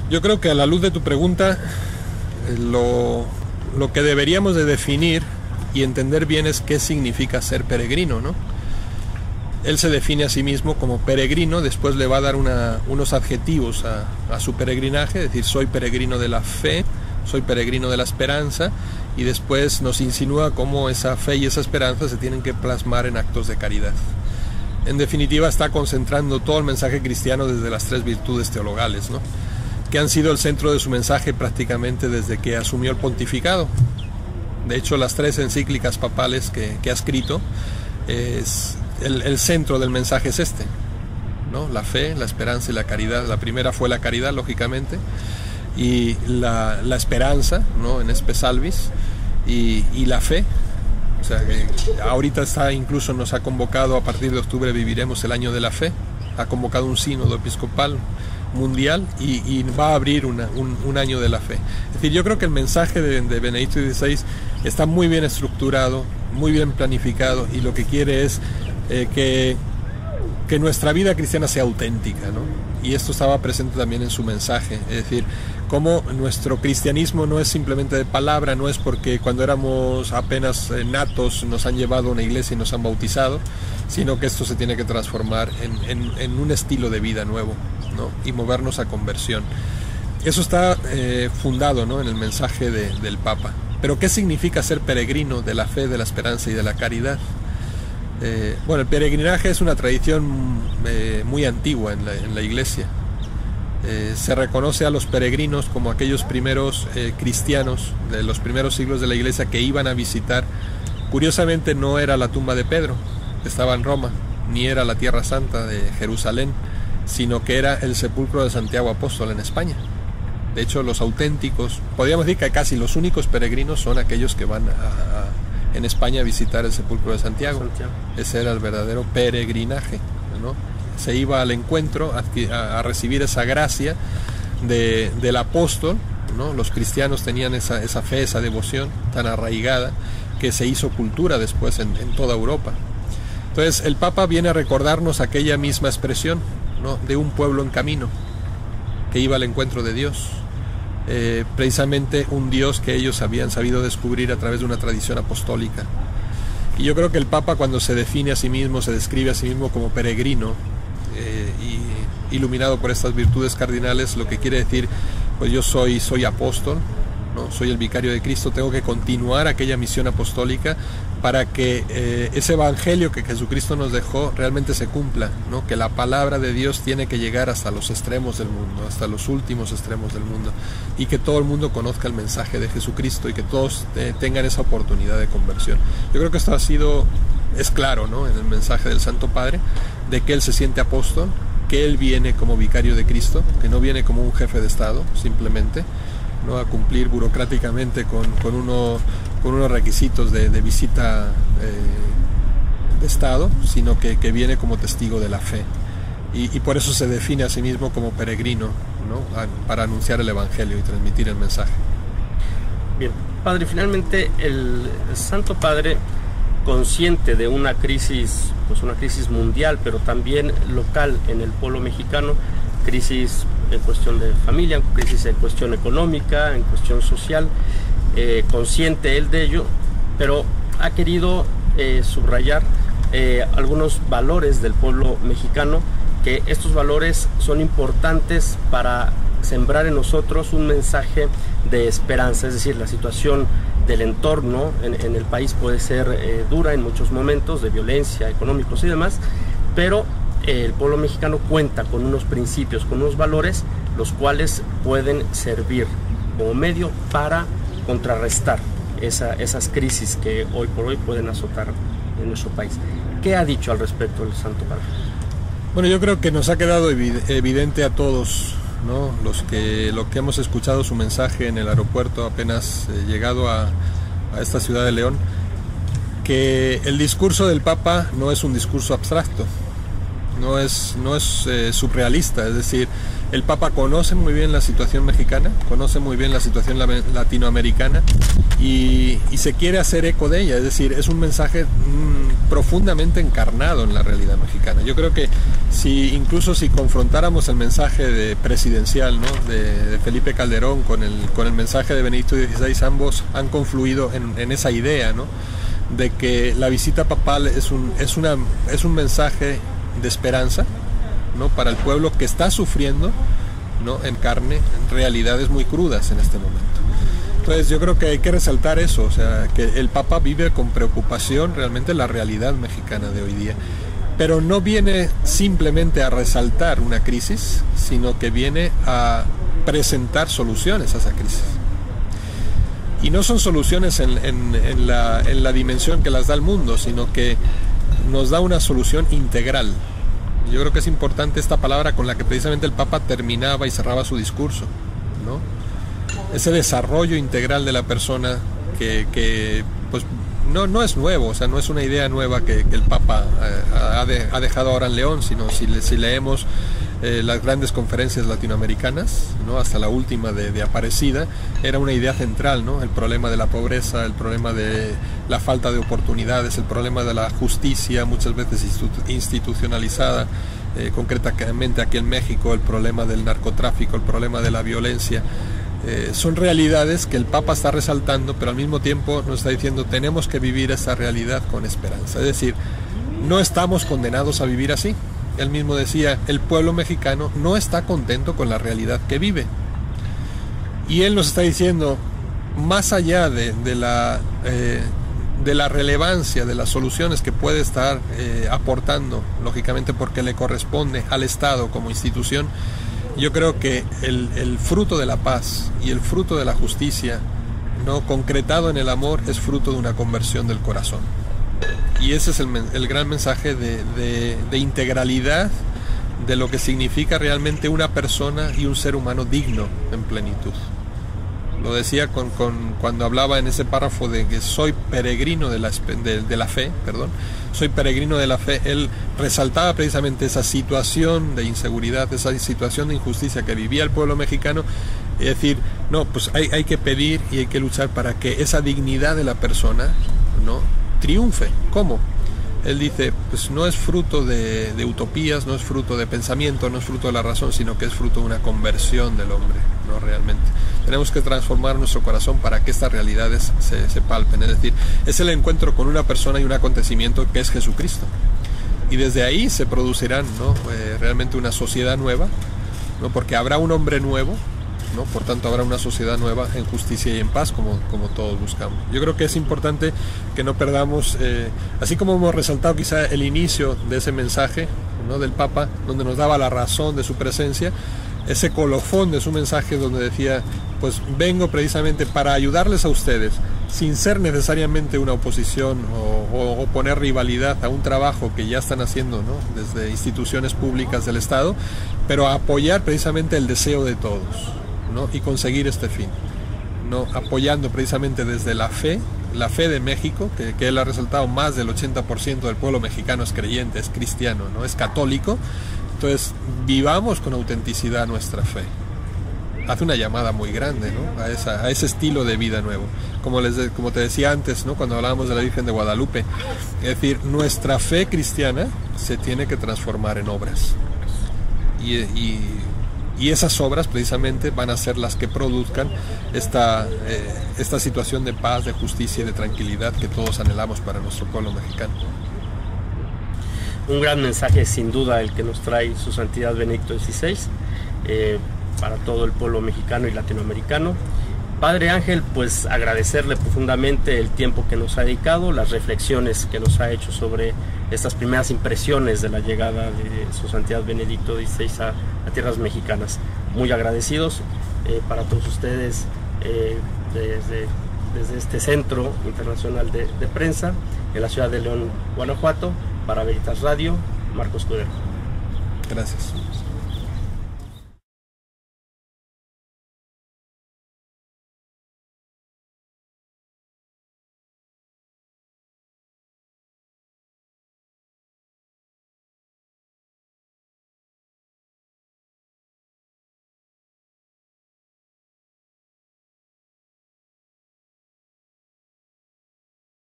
Yo creo que a la luz de tu pregunta, lo que deberíamos de definir y entender bien es qué significa ser peregrino, ¿no? Él se define a sí mismo como peregrino, después le va a dar unos adjetivos a su peregrinaje, es decir, soy peregrino de la fe, soy peregrino de la esperanza, y después nos insinúa cómo esa fe y esa esperanza se tienen que plasmar en actos de caridad. En definitiva, está concentrando todo el mensaje cristiano desde las 3 virtudes teologales, ¿no?, que han sido el centro de su mensaje prácticamente desde que asumió el pontificado. De hecho, las 3 encíclicas papales que ha escrito, el centro del mensaje es este, ¿no?, la fe, la esperanza y la caridad. La primera fue la caridad, lógicamente, y la esperanza, ¿no?, en Espe Salvis, y la fe. O sea, ahorita incluso nos ha convocado, a partir de octubre viviremos el año de la fe, ha convocado un sínodo episcopal mundial y va a abrir un año de la fe. Es decir, yo creo que el mensaje de Benedicto XVI está muy bien estructurado, muy bien planificado, y lo que quiere es que nuestra vida cristiana sea auténtica, ¿no? Y esto estaba presente también en su mensaje, es decir, cómo nuestro cristianismo no es simplemente de palabra, no es porque cuando éramos apenas natos nos han llevado a una iglesia y nos han bautizado, sino que esto se tiene que transformar en un estilo de vida nuevo, ¿no?, y movernos a conversión. Eso está fundado, ¿no?, en el mensaje del Papa. Pero ¿qué significa ser peregrino de la fe, de la esperanza y de la caridad? Bueno, el peregrinaje es una tradición muy antigua en la Iglesia. Se reconoce a los peregrinos como aquellos primeros cristianos de los primeros siglos de la Iglesia que iban a visitar. Curiosamente, no era la tumba de Pedro, que estaba en Roma, ni era la Tierra Santa de Jerusalén, sino que era el sepulcro de Santiago Apóstol en España. De hecho, los auténticos, podríamos decir que casi los únicos peregrinos son aquellos que van en España a visitar el sepulcro de Santiago. Ese era el verdadero peregrinaje, ¿no? Se iba al encuentro a recibir esa gracia del apóstol, ¿no? Los cristianos tenían esa fe, esa devoción tan arraigada que se hizo cultura después en toda Europa. Entonces el Papa viene a recordarnos aquella misma expresión, ¿no?, de un pueblo en camino que iba al encuentro de Dios. Precisamente un Dios que ellos habían sabido descubrir a través de una tradición apostólica. Y yo creo que el Papa, cuando se define a sí mismo, se describe a sí mismo como peregrino, y iluminado por estas virtudes cardinales, lo que quiere decir, pues yo soy apóstol, ¿no?, soy el vicario de Cristo, tengo que continuar aquella misión apostólica para que ese evangelio que Jesucristo nos dejó realmente se cumpla, ¿no?, que la palabra de Dios tiene que llegar hasta los extremos del mundo, hasta los últimos extremos del mundo, y que todo el mundo conozca el mensaje de Jesucristo y que todos tengan esa oportunidad de conversión. Yo creo que esto es claro, ¿no?, en el mensaje del Santo Padre, de que él se siente apóstol, que él viene como vicario de Cristo, que no viene como un jefe de Estado simplemente, no a cumplir burocráticamente con unos requisitos de visita de Estado, sino que viene como testigo de la fe, y por eso se define a sí mismo como peregrino, ¿no?, para anunciar el Evangelio y transmitir el mensaje. Bien, Padre, finalmente el Santo Padre, consciente de una crisis mundial, pero también local en el pueblo mexicano, crisis en cuestión de familia, crisis en cuestión económica, en cuestión social, consciente él de ello, pero ha querido subrayar algunos valores del pueblo mexicano, que estos valores son importantes para sembrar en nosotros un mensaje de esperanza. Es decir, la situación del entorno en el país puede ser dura en muchos momentos, de violencia, económicos y demás, pero el pueblo mexicano cuenta con unos principios, con unos valores, los cuales pueden servir como medio para contrarrestar esas crisis que hoy por hoy pueden azotar en nuestro país. ¿Qué ha dicho al respecto el Santo Padre? Bueno, yo creo que nos ha quedado evidente a todos, ¿no?, lo que hemos escuchado su mensaje en el aeropuerto apenas llegado a esta ciudad de León, que el discurso del Papa no es un discurso abstracto, no es surrealista. Es decir, el Papa conoce muy bien la situación mexicana, conoce muy bien la situación latinoamericana, y se quiere hacer eco de ella. Es decir, es un mensaje profundamente encarnado en la realidad mexicana. Yo creo que incluso si confrontáramos el mensaje presidencial, ¿no?, de Felipe Calderón con el mensaje de Benedicto XVI, ambos han confluido en esa idea, ¿no?, de que la visita papal es un mensaje de esperanza, ¿no?, para el pueblo que está sufriendo, ¿no?, en carne realidades muy crudas en este momento. Entonces yo creo que hay que resaltar eso, o sea, que el Papa vive con preocupación realmente la realidad mexicana de hoy día, pero no viene simplemente a resaltar una crisis, sino que viene a presentar soluciones a esa crisis. Y no son soluciones en la dimensión que las da el mundo, sino que nos da una solución integral. Yo creo que es importante esta palabra con la que precisamente el Papa terminaba y cerraba su discurso, ¿no? Ese desarrollo integral de la persona que pues no es nuevo, o sea, no es una idea nueva que el Papa ha dejado ahora en León, sino si leemos las grandes conferencias latinoamericanas, ¿no?, hasta la última de Aparecida, era una idea central, ¿no?, el problema de la pobreza, el problema de la falta de oportunidades, el problema de la justicia, muchas veces institucionalizada, concretamente aquí en México, el problema del narcotráfico, el problema de la violencia. Son realidades que el Papa está resaltando, pero al mismo tiempo nos está diciendo tenemos que vivir esa realidad con esperanza. Es decir, no estamos condenados a vivir así. Él mismo decía, el pueblo mexicano no está contento con la realidad que vive. Y él nos está diciendo, más allá de la relevancia, de las soluciones que puede estar aportando, lógicamente porque le corresponde al Estado como institución, yo creo que el fruto de la paz y el fruto de la justicia, ¿no?, concretado en el amor, es fruto de una conversión del corazón. Y ese es el gran mensaje de integralidad, de lo que significa realmente una persona y un ser humano digno en plenitud. Lo decía cuando hablaba en ese párrafo de que soy peregrino de la fe, soy peregrino de la fe. Él resaltaba precisamente esa situación de inseguridad, esa situación de injusticia que vivía el pueblo mexicano, y decir, no, pues hay que pedir y hay que luchar para que esa dignidad de la persona, ¿no?, triunfe. ¿Cómo? Él dice, pues no es fruto de utopías, no es fruto de pensamiento, no es fruto de la razón, sino que es fruto de una conversión del hombre, ¿no?, realmente. Tenemos que transformar nuestro corazón para que estas realidades se palpen. Es decir, es el encuentro con una persona y un acontecimiento que es Jesucristo. Y desde ahí se producirán, ¿no?, realmente una sociedad nueva, ¿no?, porque habrá un hombre nuevo, ¿no?, por tanto habrá una sociedad nueva en justicia y en paz, como todos buscamos. Yo creo que es importante que no perdamos, así como hemos resaltado quizá el inicio de ese mensaje, ¿no?, del Papa, donde nos daba la razón de su presencia, ese colofón de su mensaje donde decía, pues vengo precisamente para ayudarles a ustedes, sin ser necesariamente una oposición o poner rivalidad a un trabajo que ya están haciendo, ¿no?, desde instituciones públicas del Estado, pero a apoyar precisamente el deseo de todos, ¿no?, y conseguir este fin, ¿no?, apoyando precisamente desde la fe de México, que él ha resaltado, más del 80% del pueblo mexicano es creyente, es cristiano, ¿no?, es católico. Entonces vivamos con autenticidad nuestra fe. Hace una llamada muy grande, ¿no?, a ese estilo de vida nuevo, como te decía antes, ¿no?, cuando hablábamos de la Virgen de Guadalupe. Es decir, nuestra fe cristiana se tiene que transformar en obras, y esas obras precisamente van a ser las que produzcan esta situación de paz, de justicia y de tranquilidad que todos anhelamos para nuestro pueblo mexicano. Un gran mensaje, sin duda, el que nos trae Su Santidad Benedicto XVI para todo el pueblo mexicano y latinoamericano. Padre Ángel, pues agradecerle profundamente el tiempo que nos ha dedicado, las reflexiones que nos ha hecho sobre estas primeras impresiones de la llegada de Su Santidad Benedicto XVI a tierras mexicanas. Muy agradecidos para todos ustedes desde este Centro Internacional de Prensa en la ciudad de León, Guanajuato. Para Veritas Radio, Marcos Escudero. Gracias.